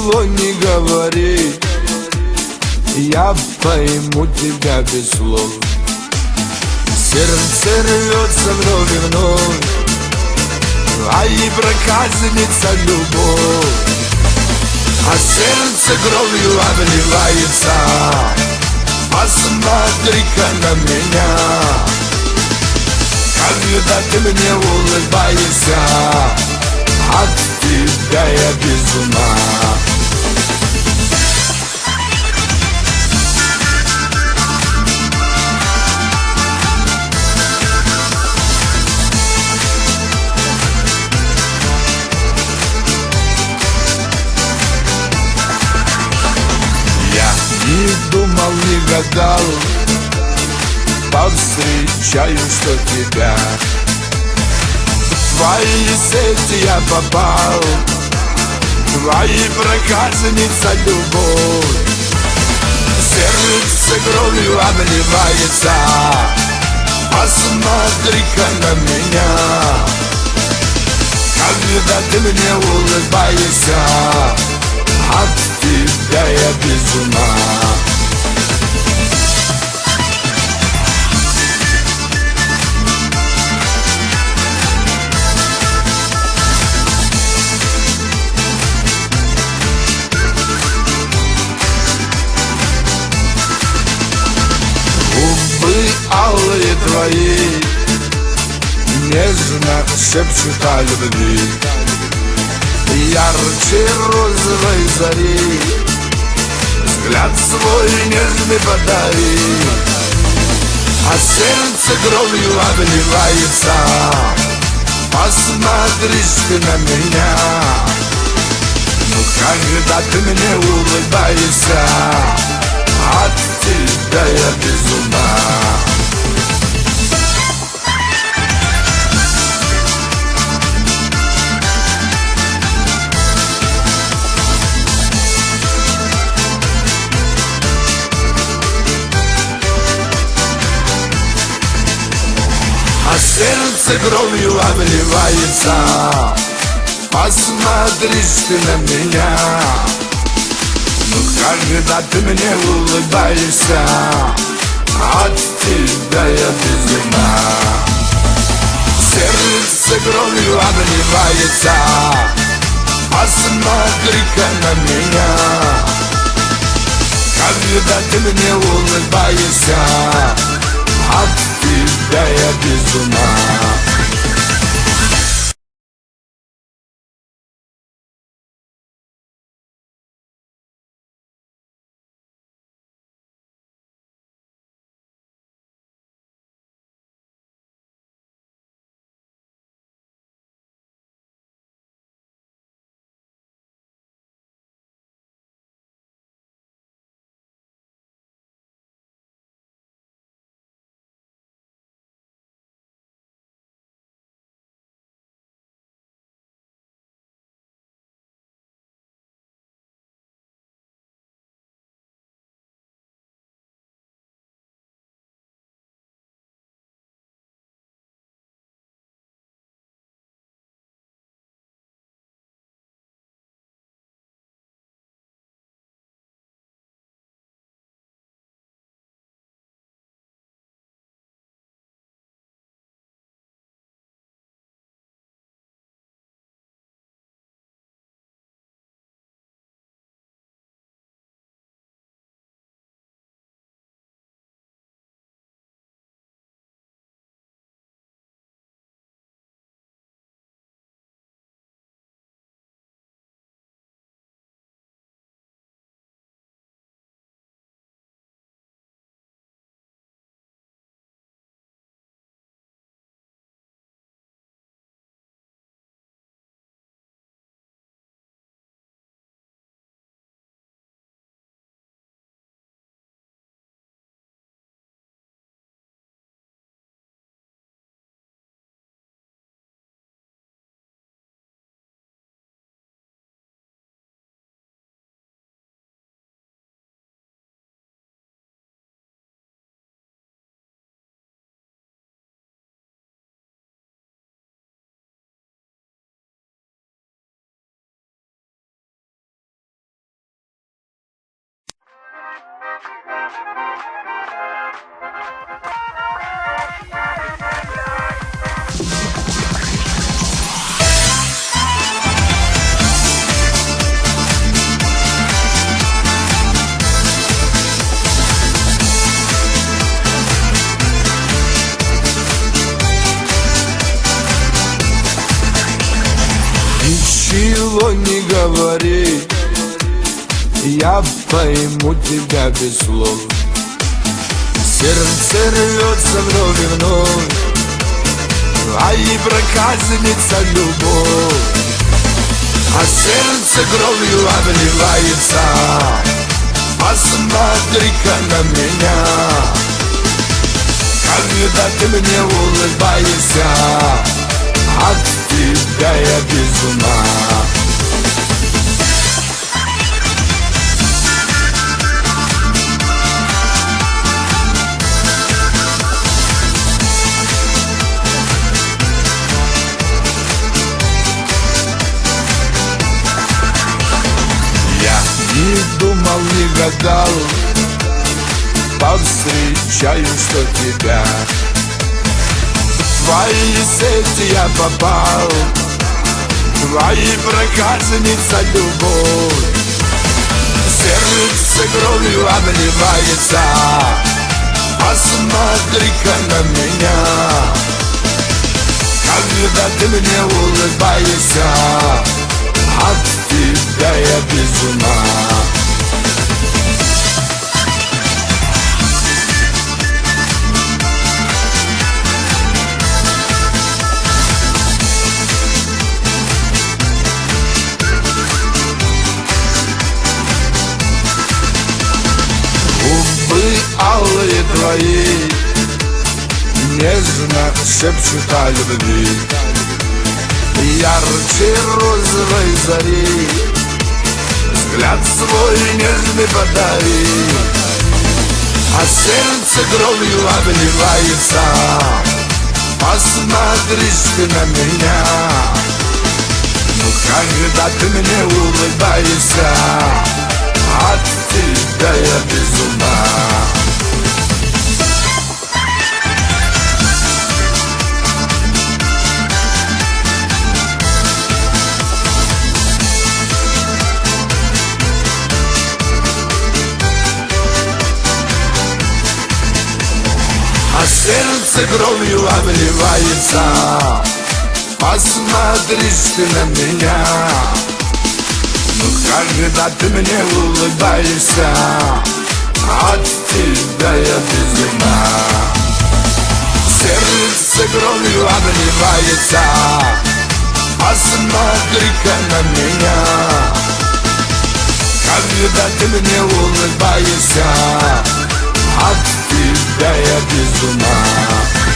ничего не говори, я пойму тебя без слов. Сердце рвется вновь и вновь, а и проказница любовь. А сердце кровью обливается, посмотри-ка на меня. Когда ты мне улыбаешься, от тебя я без ума. Я не думал, не гадал, повстречаю, что тебя. В твои сети я попал, твои проказница любовь. Сердце кровью обливается, посмотри-ка на меня. Когда ты мне улыбаешься, от тебя я без ума. Губы алые твои нежно шепчут о любви. Ярче розовой зари взгляд свой нежный подари. А сердце кровью обливается, посмотришь ты на меня. Ну когда ты мне улыбаешься, от тебя я без ума. А сердце кровью обливается, посмотришь ты на меня. Ну когда ты мне улыбаешься, от тебя я без ума. Сердце кровью обливается, посмотри-ка на меня. Когда ты мне улыбаешься, от тебя я без ума. Ничего не говори, я пойму тебя без слов. Сердце рвется вновь и вновь, а и проказница любовь. А сердце кровью обливается, посмотри-ка на меня. Когда ты мне улыбаешься, от тебя я без ума. Я не думал, не гадал, повстречаю, что тебя. В твои сети я попал, твои проказница любовь. Сердце кровью обливается, посмотри-ка на меня. Когда ты мне улыбаешься, от тебя я без ума. Губы алые твои нежно шепчут о любви. Ярче розовой зари взгляд свой нежный подари. А сердце кровью обливается, посмотришь ты на меня. Ну когда ты мне улыбаешься, от тебя я без ума. А сердце кровью обливается, посмотришь ты на меня. Ну когда ты мне улыбаешься, от тебя я без ума. Сердце кровью обливается, посмотри-ка на меня. Когда ты мне улыбаешься, от тебя я без ума.